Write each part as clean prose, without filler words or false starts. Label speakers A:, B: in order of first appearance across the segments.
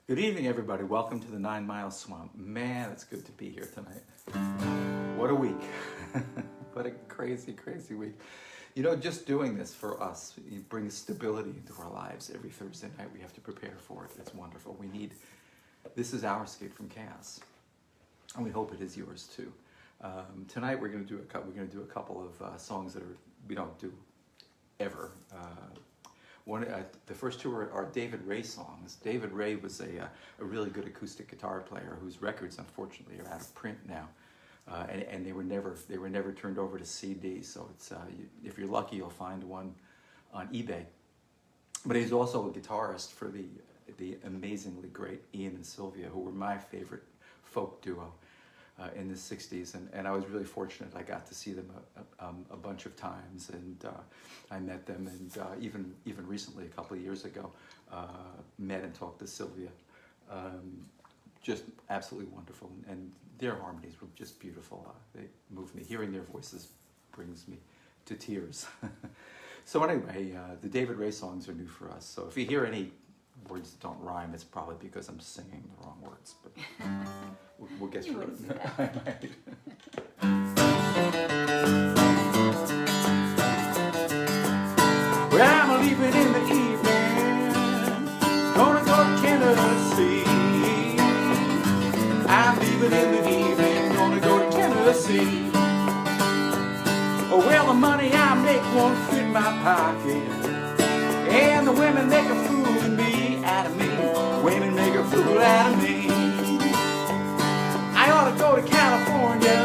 A: Good evening, everybody. Welcome to the 9 Mile Swamp. Man, it's good to be here tonight. What a week. What a crazy, crazy week. You know, just doing this for us, it brings stability into our lives. Every Thursday night we have to prepare for it. It's wonderful. This is our escape from chaos. And we hope it is yours too. Tonight we're going to do a couple of songs that we don't do ever. The first two are David Ray songs. David Ray was a really good acoustic guitar player whose records, unfortunately, are out of print now, and they were never turned over to CD. So it's if you're lucky, you'll find one on eBay. But he's also a guitarist for the amazingly great Ian and Sylvia, who were my favorite folk duo in the 60s, and I was really fortunate. I got to see them a bunch of times, and I met them, and even recently, a couple of years ago, met and talked to Sylvia. Just absolutely wonderful, and their harmonies were just beautiful. They moved me. Hearing their voices brings me to tears. So anyway, the David Ray songs are new for us. So if you hear any words that don't rhyme, it's probably because I'm singing the wrong words, but we'll get through it. Well, I'm leaving in the evening, gonna go to Tennessee. I'm leaving in the evening, gonna go to Tennessee. Oh, well, the money I make won't fit my pocket, and the women make a fool of me, out of me. Women make a fool out of me. I ought to go to California,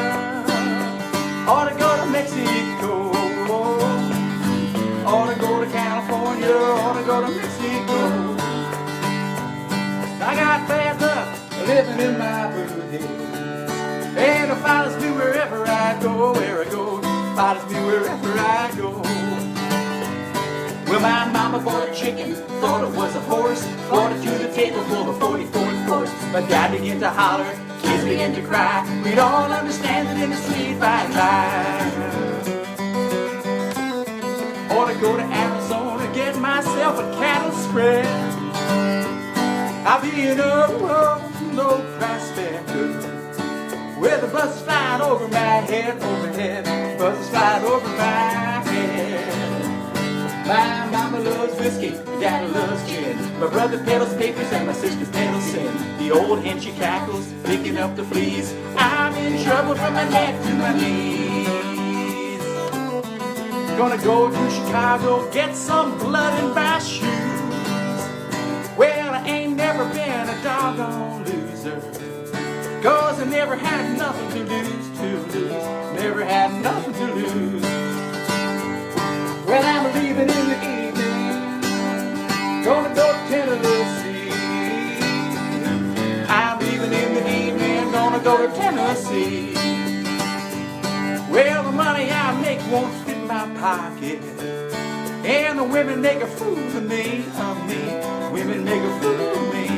A: ought to go to Mexico, ought to go to California, ought to go to Mexico. I got bad luck living in my booty, and it follows me wherever I go, follows me wherever I go. Well, my mama bought a chicken, thought it was a horse, brought it to the table for the 44th course. My dad began to holler, kids began to cry. We'd all understand it in the sweet by and by. Ought to go to Arizona, get myself a cattle spread. I'll be an old prospector, where the buses flying over my head, buses flying over my head. My mama loves whiskey, my daddy loves gin. My brother peddles papers and my sister peddles sin. The old hen, she cackles, picking up the fleas. I'm in trouble from my neck to my knees. Gonna go to Chicago, get some blood in my shoes. Well, I ain't never been a doggone loser, 'cause I never had nothing to lose, never had nothing to lose. Well, I'm leaving in the evening, gonna go to Tennessee. I'm leaving in the evening, gonna go to Tennessee. Well, the money I make won't fit my pocket, and the women make a fool of me, Women make a fool of me.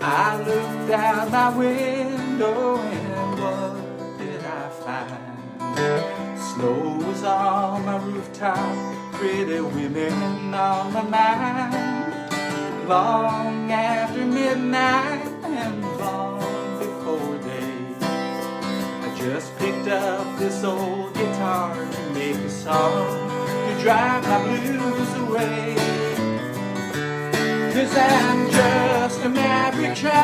A: I looked out my window and what did I find? Snow was on my rooftop, pretty women on my mind. Long after midnight and long before day, I just picked up this old guitar to make a song, to drive my blues away. 'Cause I'm just a maverick child,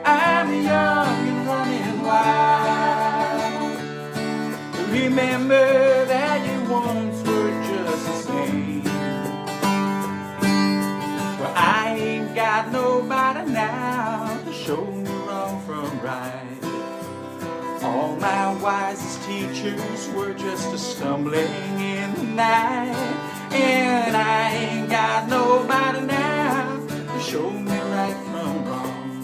A: I'm young and running wild. Remember that you once were just the same. Well, I ain't got nobody now to show me wrong from right. All my wisest teachers were just a stumbling in the night. And I ain't got nobody now to show me right from wrong.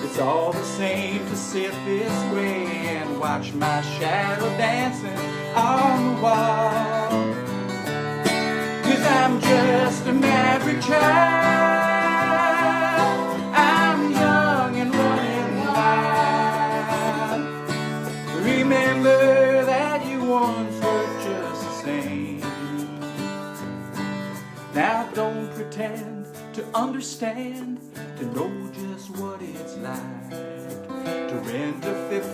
A: It's all the same to sit this way and watch my shadow dancing on the wall. 'Cause I'm just a maverick child, I'm young and running wild. understand, to know just what it's like to rent a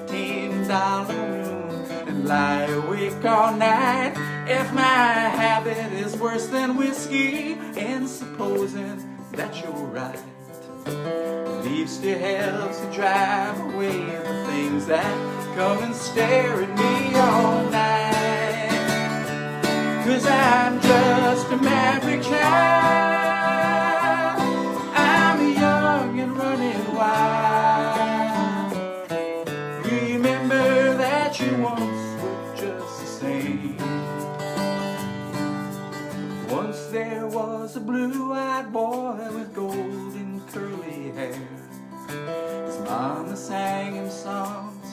A: $15 room and lie awake all night. If my habit is worse than whiskey, and supposing that you're right, at least it helps to drive away the things that come and stare at me all night. 'Cause I'm just a maverick child, I'm young and running wild. Remember that you once were just the same. Once there was a blue-eyed boy with golden curly hair. His mama sang him songs,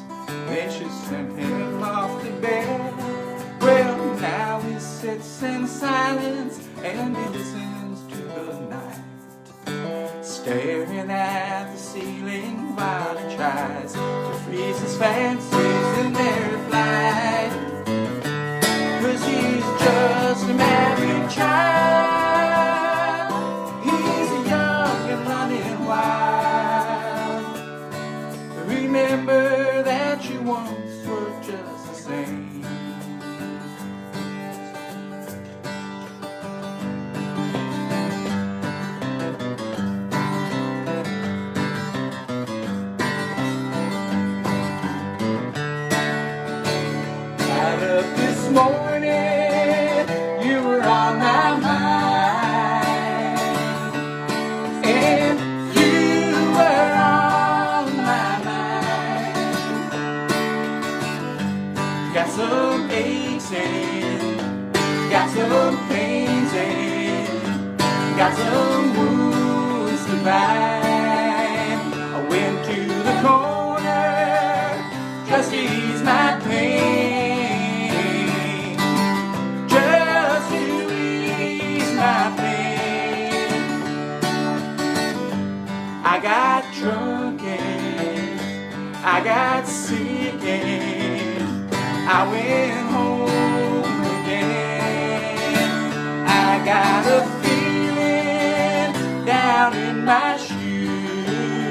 A: then she sent him off to bed. Well, now he sits in silence and he listens to the night, staring at the ceiling while he tries to freeze his fancies in their flight. 'Cause he's just a maverick child, he's young and running wild. Remember that you once were just the same. This morning, you were on my mind, and you were on my mind. Got some aches and got some pains and got some wounds to bind. I went to the corner just to ease my pain. I got drunk and I got sick and I went home again. I got a feeling down in my shoes.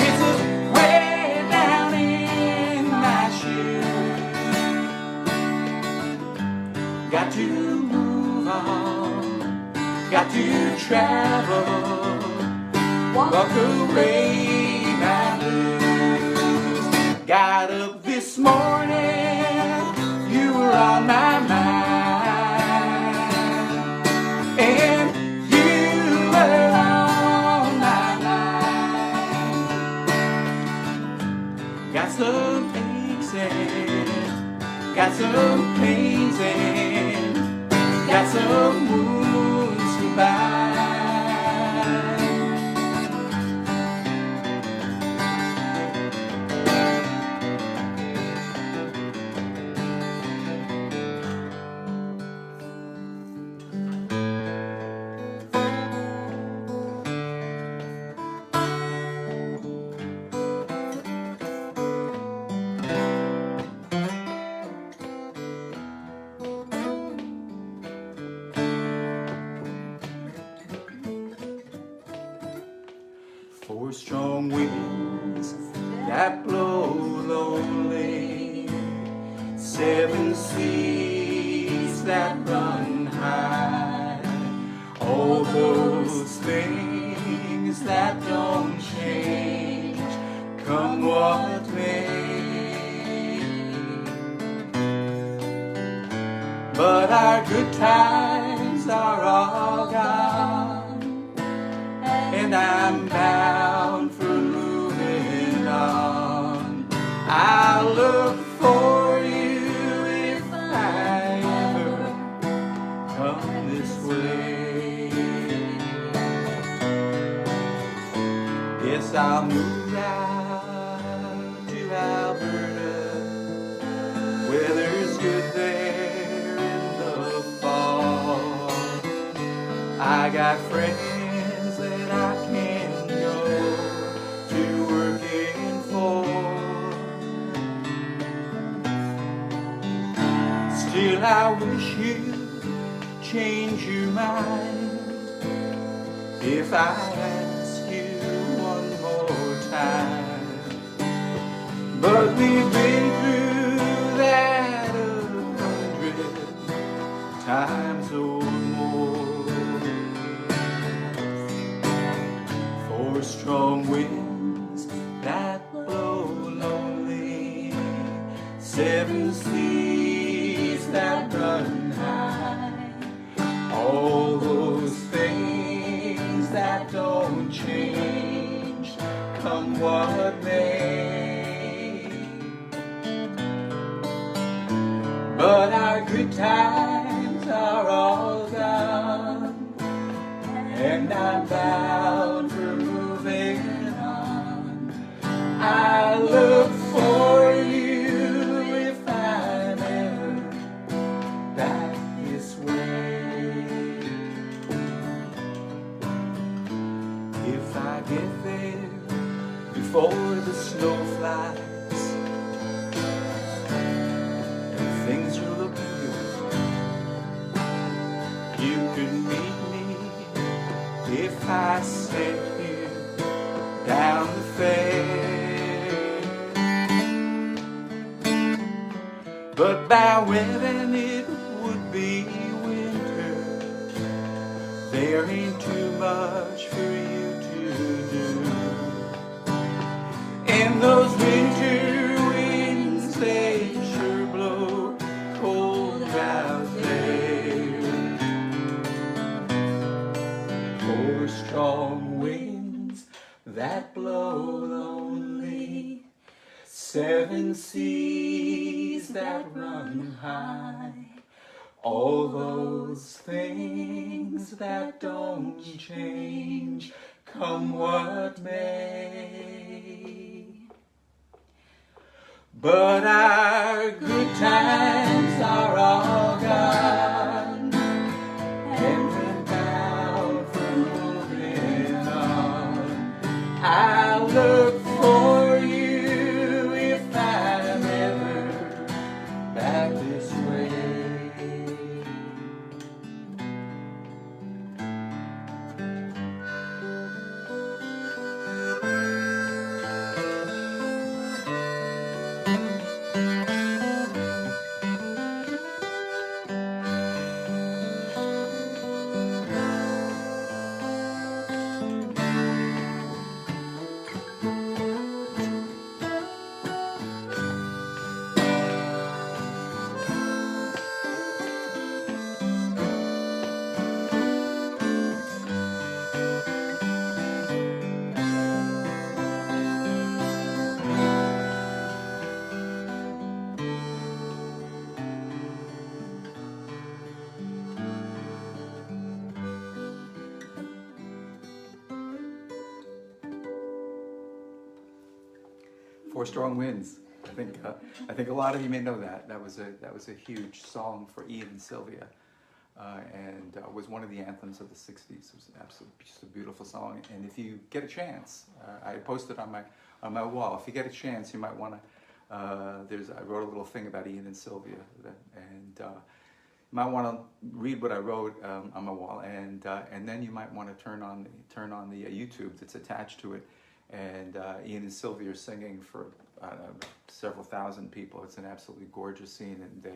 A: It's a way down in my shoes. Got to move on, got to travel, walk away my blues. Got up this morning, you were on my mind, and you were on my mind. Got some aches and got some pains and got some wounds to bind. Four strong winds that blow lonely, 7 seas that run high, all those things that don't change, come what may. But our good times are all gone, and I'm bound for moving on. I'll look for you if I ever come this way. Yes, I'll move out to Alberta, weather's good there in the fall. I got friends that I can go to working for. Still I wish you'd change your mind. If I ask you one more time, but we've been through that 100 times or more. Four strong winds that blow lonely, seven seas that run high, all those things that don't change, come what may. But our good times are all gone, and I'm bound for moving on. I look for you if I'm ever back this way. If I get there before the snow flies and things are looking good, you can meet me if I sent you down the fair. But by when it would be winter, there ain't too much for you to do. And those winter winds, they sure blow cold out there. Four strong winds that blow lonely, seven seas that run high, all those things that don't change, come what may. But our good times are all gone, and we're bound for moving on. I look for you if I'm ever back this way. Four Strong Winds. I think a lot of you may know that. That was a huge song for Ian and Sylvia, and was one of the anthems of the '60s. It was just a beautiful song. And if you get a chance, I posted on my wall. If you get a chance, you might want to. I wrote a little thing about Ian and Sylvia, and you might want to read what I wrote on my wall, and then you might want to turn on the YouTube that's attached to it. And Ian and Sylvia are singing for several thousand people. It's an absolutely gorgeous scene, and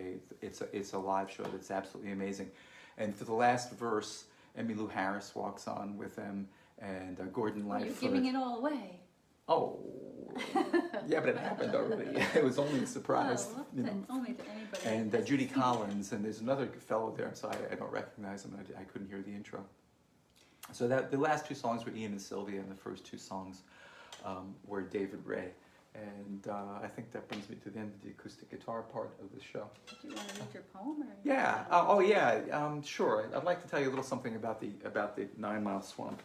A: it's a live show that's absolutely amazing. And for the last verse, Emmylou Harris walks on with them, and Gordon Lightfoot.
B: You're giving it all away.
A: Oh, yeah, but it happened already. It was only a surprise.
B: Well, only to anybody.
A: And Judy Collins, and there's another fellow there, so I don't recognize him. I couldn't hear the intro. So the last two songs were Ian and Sylvia, and the first two songs were David Ray. And I think that brings me to the end of the acoustic guitar part of the show.
B: Do you want to read your poem? Or
A: Yeah. Sure. I'd like to tell you a little something about the 9 Mile Swamp.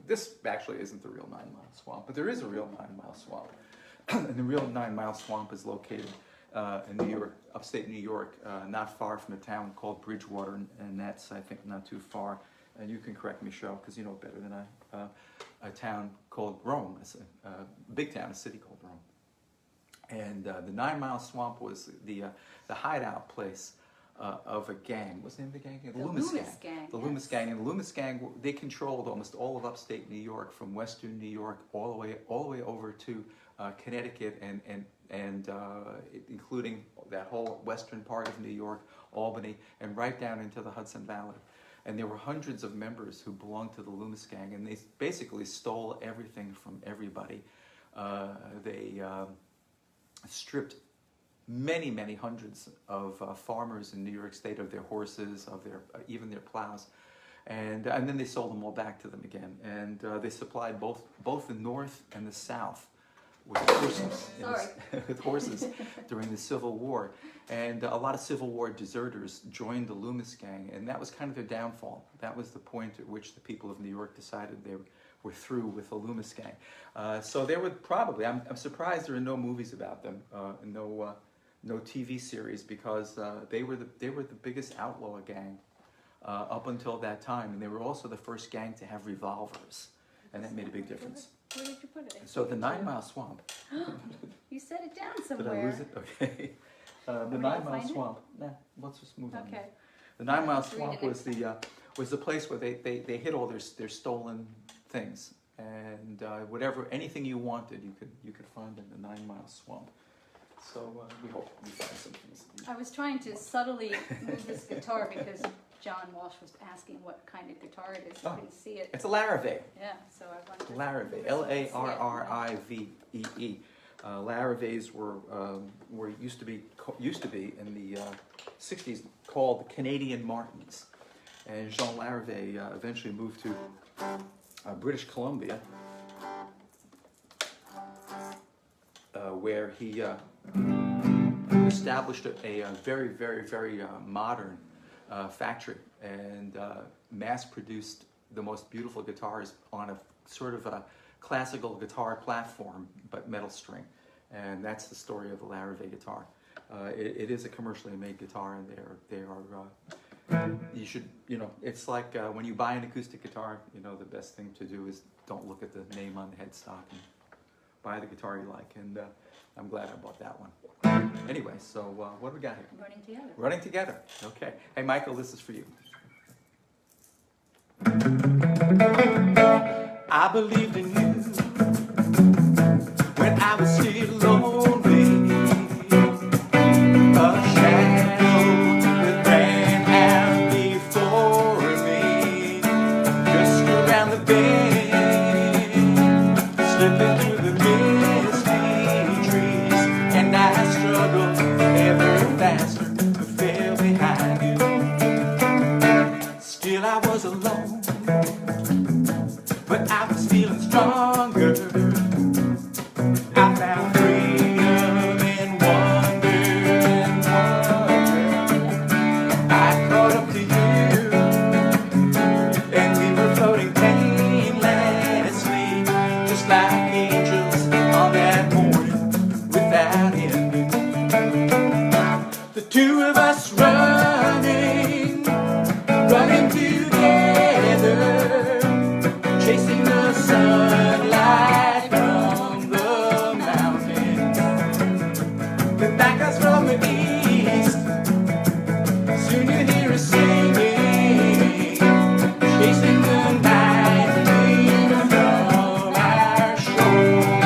A: This actually isn't the real 9 Mile Swamp, but there is a real 9 Mile Swamp. And the real 9 Mile Swamp is located in New York, upstate New York, not far from a town called Bridgewater, and that's, I think, not too far. And you can correct me, Cheryl, because you know better than I. A town called Rome, a big town, a city called Rome. And the 9 Mile Swamp was the hideout place of a gang. What's the name of the gang?
B: The Loomis Gang,
A: The
B: yes.
A: Loomis Gang. And the Loomis Gang, they controlled almost all of upstate New York, from western New York all the way over to Connecticut, and including that whole western part of New York, Albany, and right down into the Hudson Valley. And there were hundreds of members who belonged to the Loomis Gang, and they basically stole everything from everybody. They stripped many hundreds of farmers in New York State of their horses, of their even their plows, and then they sold them all back to them again. And they supplied both the North and the South with horses, with horses during the Civil War. And a lot of Civil War deserters joined the Loomis Gang, and that was kind of their downfall. That was the point at which the people of New York decided they were through with the Loomis Gang. So there were probably, I'm surprised there are no movies about them, no TV series, because they were the biggest outlaw gang up until that time, and they were also the first gang to have revolvers, and that made a big difference.
B: Where did you put it?
A: So the 9 Mile Swamp.
B: You set it down
A: Did
B: somewhere.
A: I lose it? Okay. The
B: we
A: 9
B: gonna
A: Mile
B: find it?
A: Swamp. Nah, let's just move on.
B: Okay.
A: The 9 Mile
B: Let's read
A: Swamp
B: it
A: was the place where they hid all their stolen things, and anything you wanted, you could find in the 9 Mile Swamp. So we hope we find some things.
B: I was trying to subtly move this guitar because John Walsh was asking what kind of guitar it is. You
A: Oh.
B: couldn't see it.
A: It's a Larrivee.
B: Yeah, so I wanted to
A: Larrivee,
B: move it so you could see it.
A: Larrivee. Larrivees were used to be in the 60s called Canadian Martins, and Jean Larrivee eventually moved to British Columbia, where he established a very modern factory, and mass-produced the most beautiful guitars on a sort of a classical guitar platform, but metal string. And that's the story of the Larrivee guitar. It is a commercially made guitar, and they are you should, it's like when you buy an acoustic guitar, the best thing to do is don't look at the name on the headstock and buy the guitar you like. And I'm glad I bought that one. Anyway, so what do we got here?
B: Running Together.
A: Running Together. Okay. Hey, Michael, this is for you. I believed in you when I was still lonely. A shadow that ran out before me, just around the bend, slipping through the misty trees, and I struggled ever faster to fell behind you. Still I was alone, but I was feeling stronger. I found freedom in wonder and wonder. I caught up to you, and we were floating painlessly, just like angels on that morning without ending. The two of us running together, chasing the sunlight from the mountains. Come back us from the east, soon you hear us singing, chasing the night wind from our shoulders.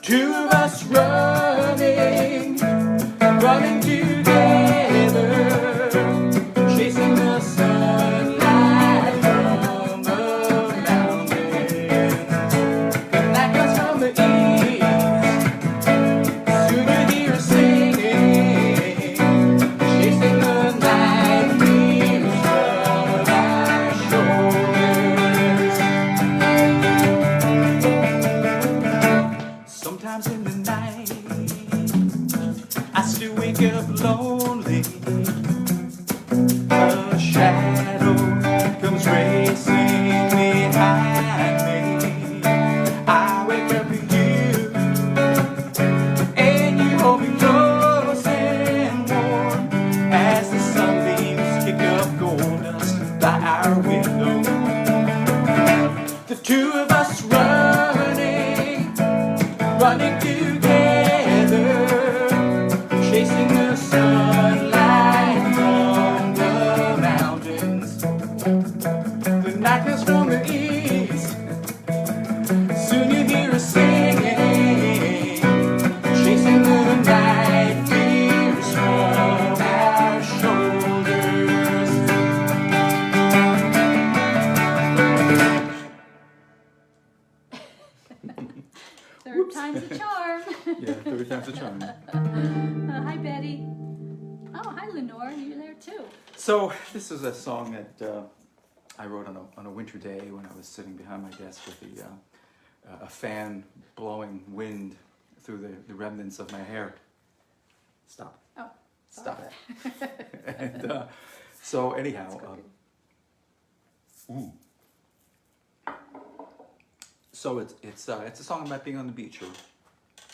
A: Two of us running together, chasing the sunlight from the mountains. Come like us from the east, soon you hear us singing, chasing the night winds from our shoulders. Sometimes in the night, I still wake up lonely, running together, chasing the sunlight from the mountains. The night comes from the east, soon you hear us singing, chasing the night fears from our shoulders.
B: Third time's a charm.
A: Yeah, 30 times a charm.
B: Hi, Betty. Oh, hi, Lenore. You're there too.
A: So this is a song that I wrote on a winter day when I was sitting behind my desk with a fan blowing wind through the remnants of my hair. Stop.
B: Oh,
A: Stop it. And so anyhow, so it's a song about being on the beach, or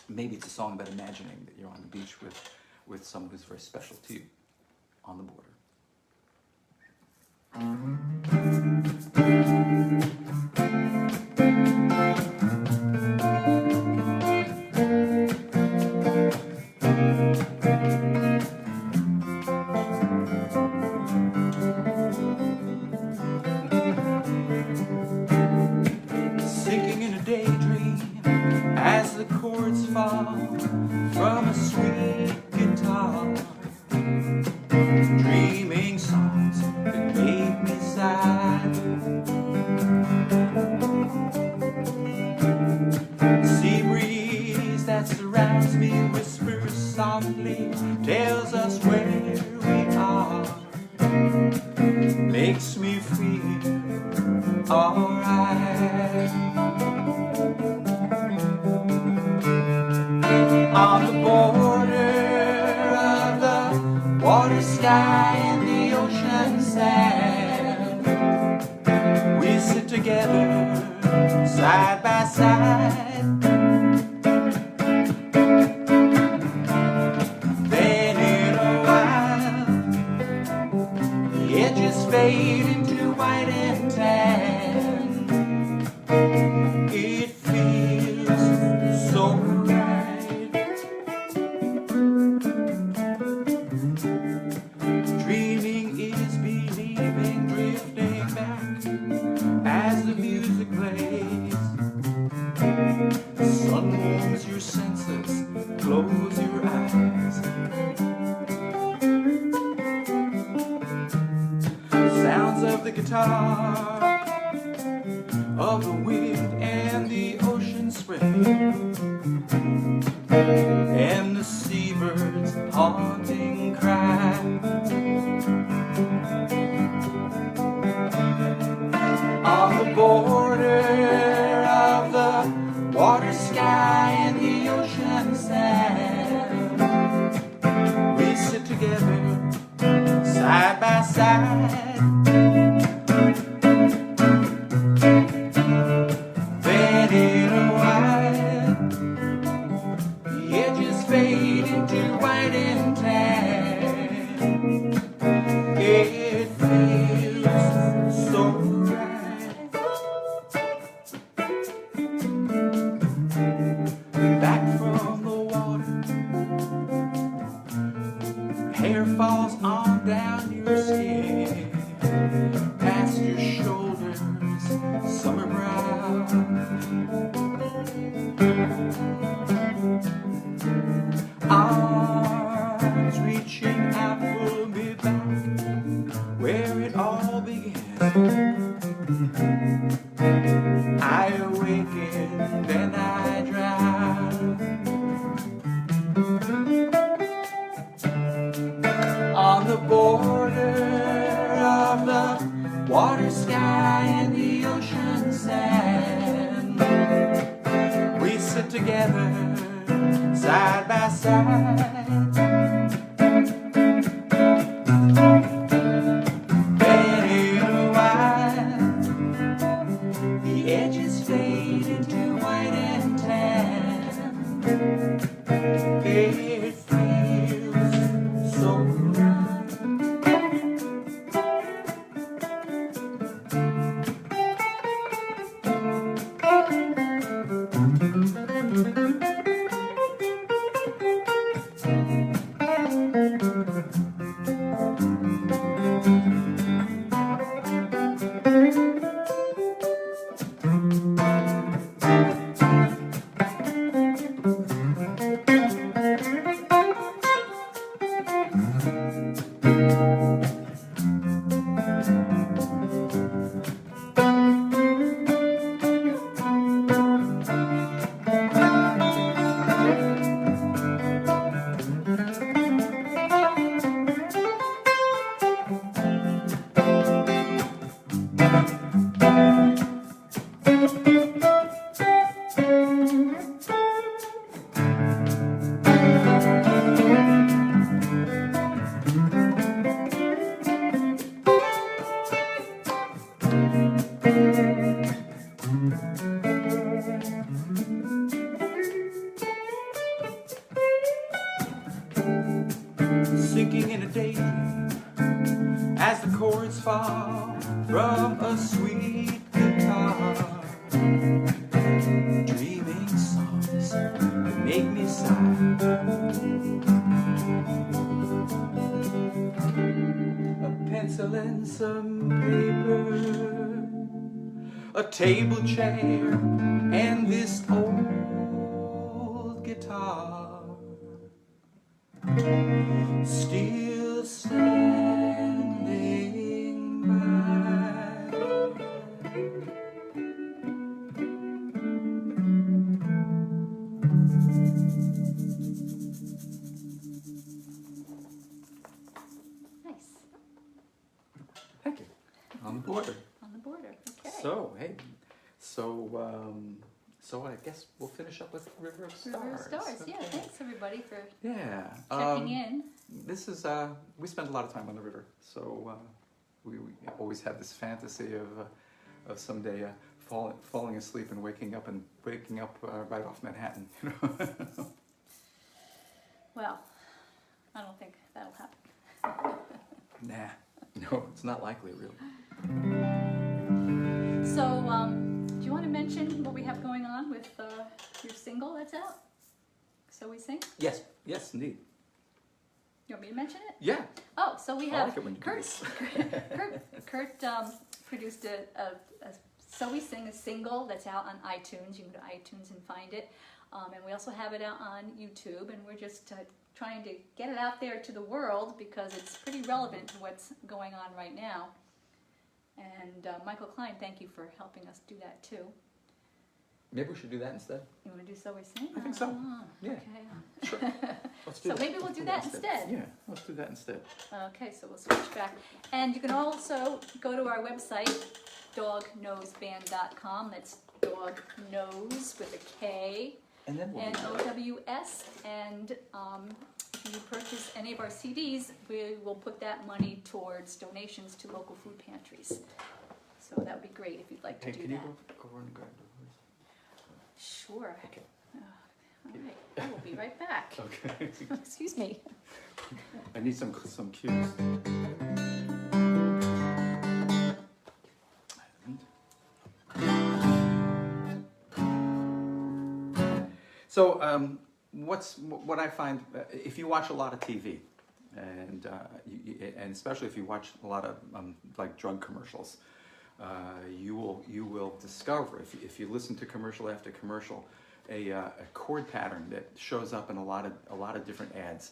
A: maybe it's a song about imagining that you're on the beach with someone who's very special to you on the border. Sinking in a daydream as the chords fall from a sweet guitar, dreaming songs that make me sigh. Sea breeze that surrounds me whispers softly, tells us where we are, makes me feel alright. On the border of the water, sky, and the ocean sand, we sit together side by side. Then in a while, the edges fade into white and tan. It feels so right. Dreaming is believing, drifting back as the music plays. The sun warms your senses, close your eyes. Sounds of the guitar, of the wind and the ocean spray, and the seabirds' haunting cry. On the border of the water, sky, and the ocean sand, we sit together side by side. Hair falls on down your skin, past your shoulders, summer brow. Arms reaching out for me back, where it all began. I awaken, then I drown. On the border of the water, sky, and the ocean sand, we sit together side by side. Then in a while, the edges fade into white and tan. It feels so right. sinking in a daydream as the chords fall from a sweet guitar, dreaming songs that make me sigh. A pencil and some paper, a table chair, and this old guitar, still standing by.
B: Nice.
A: Thank you. On the border.
B: On the border. Okay.
A: So, hey, so I guess we'll finish up with River of Stars.
B: River of Stars. Yeah.
A: Okay.
B: Thanks everybody for
A: Yeah.
B: checking in.
A: This is, we spend a lot of time on the river, so we always have this fantasy of someday falling asleep and waking up right off Manhattan. You know?
B: Well, I don't think that'll happen.
A: Nah, no, it's not likely, really.
B: So, do you want to mention what we have going on with your single that's out? So We Sing?
A: Yes, indeed.
B: You want me to mention it?
A: Yeah.
B: Oh, so we
A: I
B: have
A: like it when you do this.
B: Kurt produced a So We Sing, a single that's out on iTunes. You can go to iTunes and find it. And we also have it out on YouTube, and we're just trying to get it out there to the world because it's pretty relevant to what's going on right now. And Michael Klein, thank you for helping us do that too.
A: Maybe we should do that instead.
B: You want to do So We Sing?
A: I think so. Yeah.
B: Okay.
A: Sure. Let's do
B: So
A: that.
B: maybe we'll do that instead.
A: Yeah, let's do that instead.
B: Okay, so we'll switch back. And you can also go to our website, dognoseband.com. That's dog nose with a K.
A: And then we'll
B: And
A: do that.
B: OWS, and if you purchase any of our CDs, we will put that money towards donations to local food pantries. So that would be great if you'd like to
A: Hey,
B: do
A: can
B: that.
A: you go over and grab the
B: Sure.
A: Okay.
B: All right, I will be right back.
A: Okay.
B: Excuse me.
A: I need some cues. So, what I find, if you watch a lot of TV, and especially if you watch a lot of like drug commercials, you will discover if you listen to commercial after commercial, a chord pattern that shows up in a lot of different ads.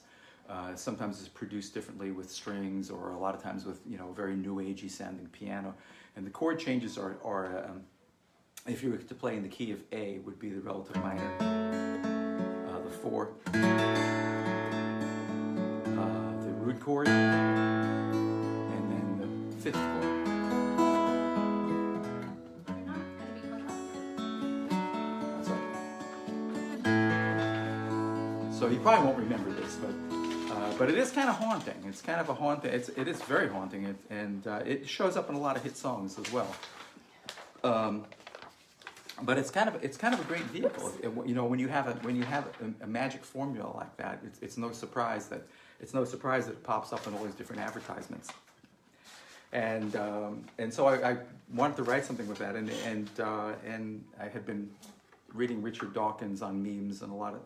A: Sometimes it's produced differently with strings, or a lot of times with very new agey sounding piano, and the chord changes are if you were to play in the key of A, would be the relative minor, the 4, the root chord, and then the 5th chord. So you probably won't remember this, but it is kind of haunting. It's kind of a haunting. It is very haunting, and it shows up in a lot of hit songs as well. But it's kind of a great vehicle. When you have a magic formula like that, it's no surprise that it pops up in all these different advertisements. And so I wanted to write something with that, and I had been reading Richard Dawkins on memes and a lot of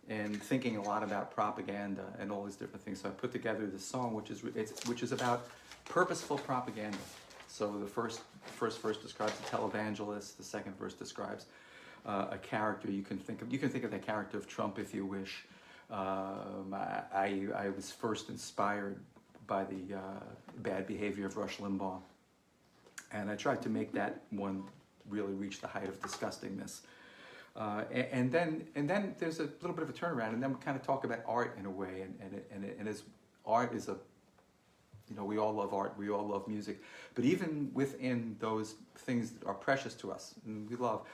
A: and thinking a lot about propaganda and all these different things. So I put together this song, which is about purposeful propaganda. So the first verse describes a televangelist. The second verse describes a character. You can think of that character of Trump if you wish. I was first inspired by the bad behavior of Rush Limbaugh, and I tried to make that one really reach the height of disgustingness. And then there's a little bit of a turnaround, and then we kind of talk about art in a way, and as art is we all love art, we all love music, but even within those things that are precious to us and we love,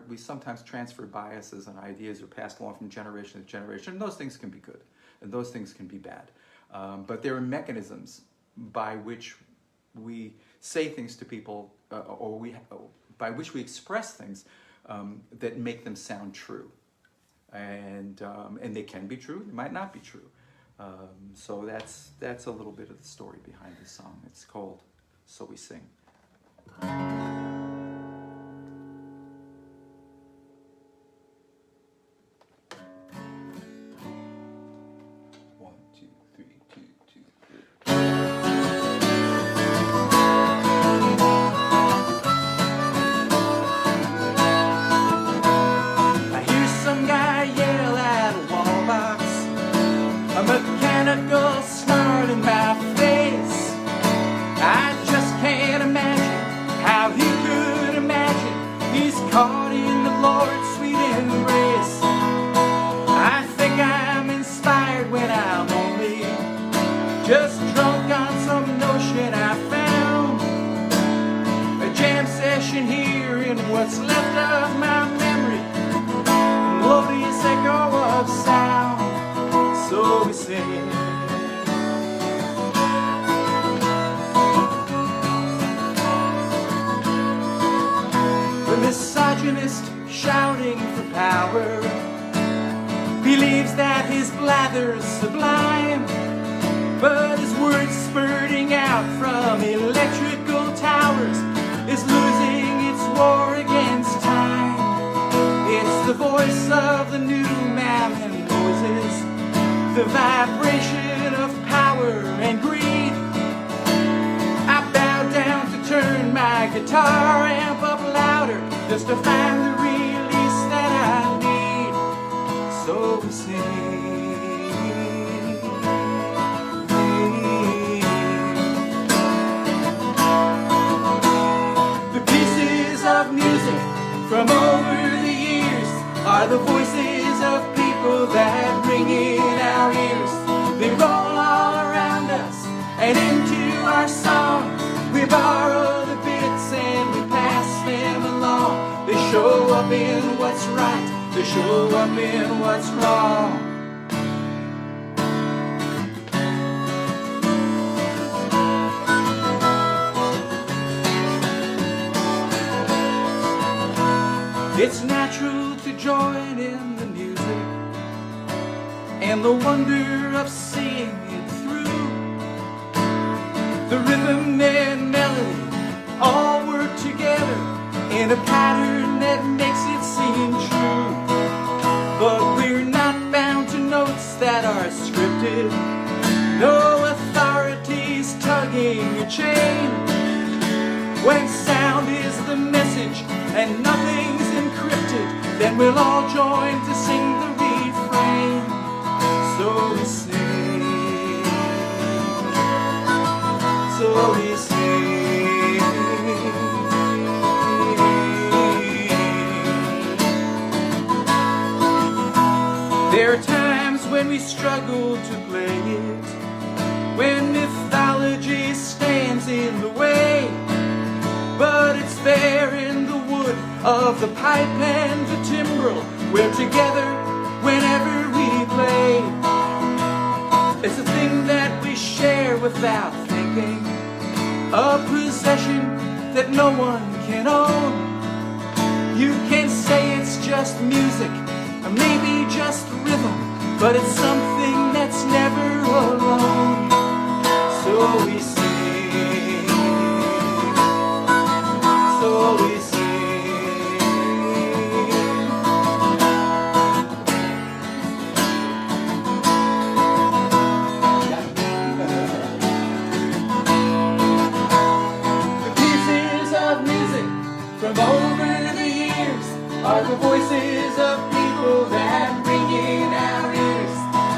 A: we sometimes transfer biases and ideas are passed along from generation to generation, and those things can be good, and those things can be bad. But there are mechanisms by which we say things to people, by which we express things that make them sound true. and they can be true, they might not be true. So that's a little bit of the story behind this song. It's called So We Sing. One, two, three, two, two, three. I hear some guy yell at a wall box, a mechanical snarl in my face. I just can't imagine how he could imagine he's caught in the Lord's sweet embrace. I think I'm inspired when I'm only just drunk on some notion I found. A jam session here in what's left of my memory, melodious echo of sound. So we sing. The misogynist shouting for power believes that his blather's sublime, but his words spurting out from electrical towers is losing its war against time. It's the voice of the new mammon Moses, the vibration of power and greed. I bow down to turn my guitar amp up louder just to find the release that I need. So we sing. The pieces of music from over the years are the voices of people that ring in our ears. They roll all around us and into our song. We borrow the bits and we pass them along. They show up in what's right, they show up in what's wrong. It's natural to join in the music and the wonder of seeing it through. The rhythm and melody all work together in a pattern that makes it seem true. But we're not bound to notes that are scripted, no authorities tugging a chain. When sound is the message and nothing's encrypted, then we'll all join to sing the refrain. So we sing, so we sing. There are times when we struggle to play it, when mythology stands in the way, but it's there in the wood of the pipe and the timbrel. We're together whenever we play. It's a thing that we share without thinking, a possession that no one can own. You can say it's just music, or maybe just rhythm, but it's something that's never alone. So we sing, so we sing. The pieces of music from over the years are the voices of people that ring in our ears.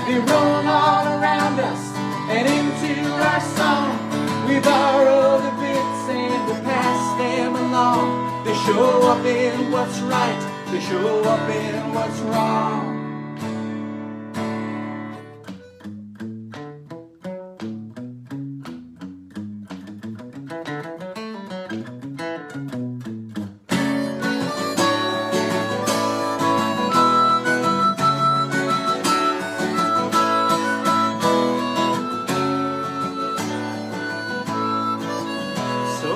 A: They roll all around us and into our song. We borrow the bits and we pass them along. They show up in what's right, they show up in what's wrong. So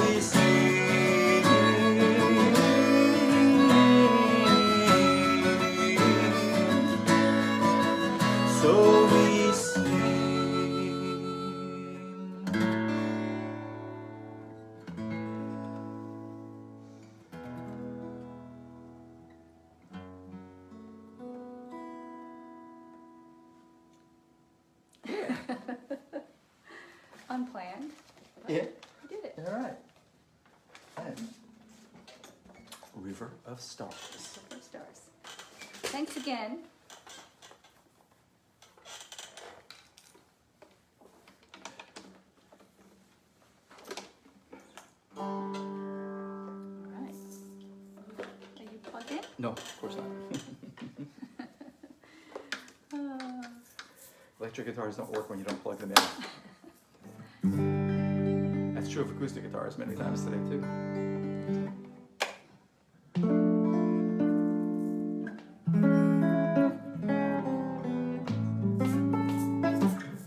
A: we sing,
B: unplanned. But
A: Yeah.
B: we did it.
A: All right. And River of Stars.
B: Silver stars. Thanks again. All right. Are you plugged in?
A: No, of course not. Electric guitars don't work when you don't plug them in. That's true of acoustic guitars many times today too.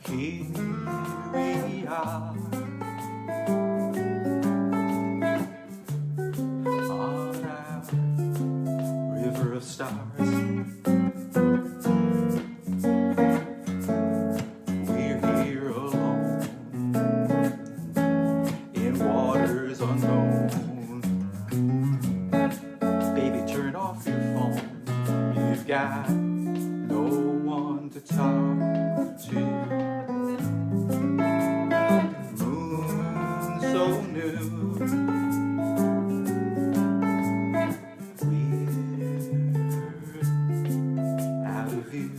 A: Here we are on our river of stars. Got no one to talk to. Moon so new. We're out of view.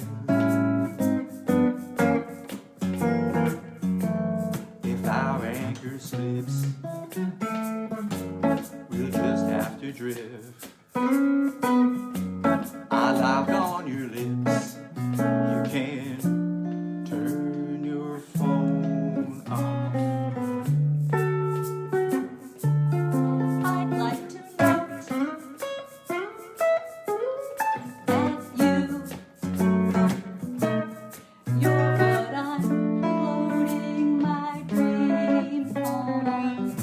A: If our anchor slips, we'll just have to drift. I lock on your lips. You can turn your phone off.
B: I'd like to note that you're what I'm floating my dream on.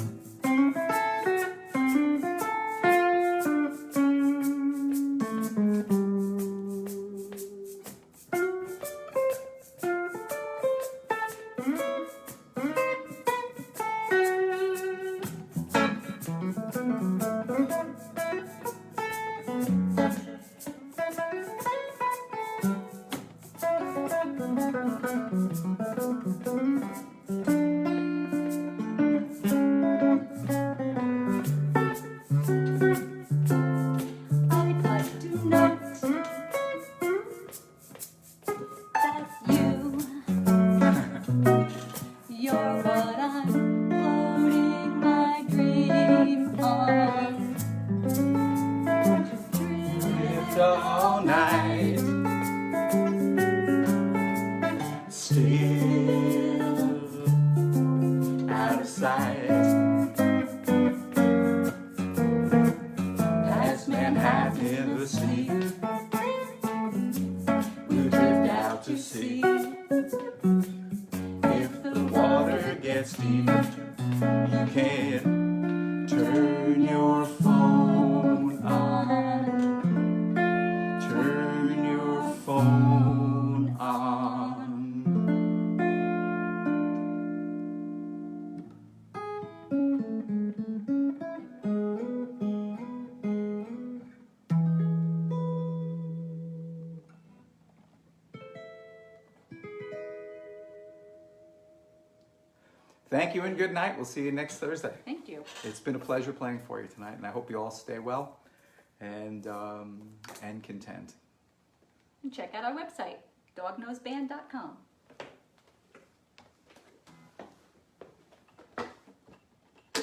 B: I'd like to note that you're what I'm floating my dream on.
A: Drift all night, still out of sight. Past Manhattan in the sleep, we'll drift out to sea. If the water gets deep, you can turn your phone on. Turn your phone on. Thank you and good night. We'll see you next Thursday.
B: Thank you.
A: It's been a pleasure playing for you tonight, and I hope you all stay well and content.
B: And check out our website, dognoseband.com.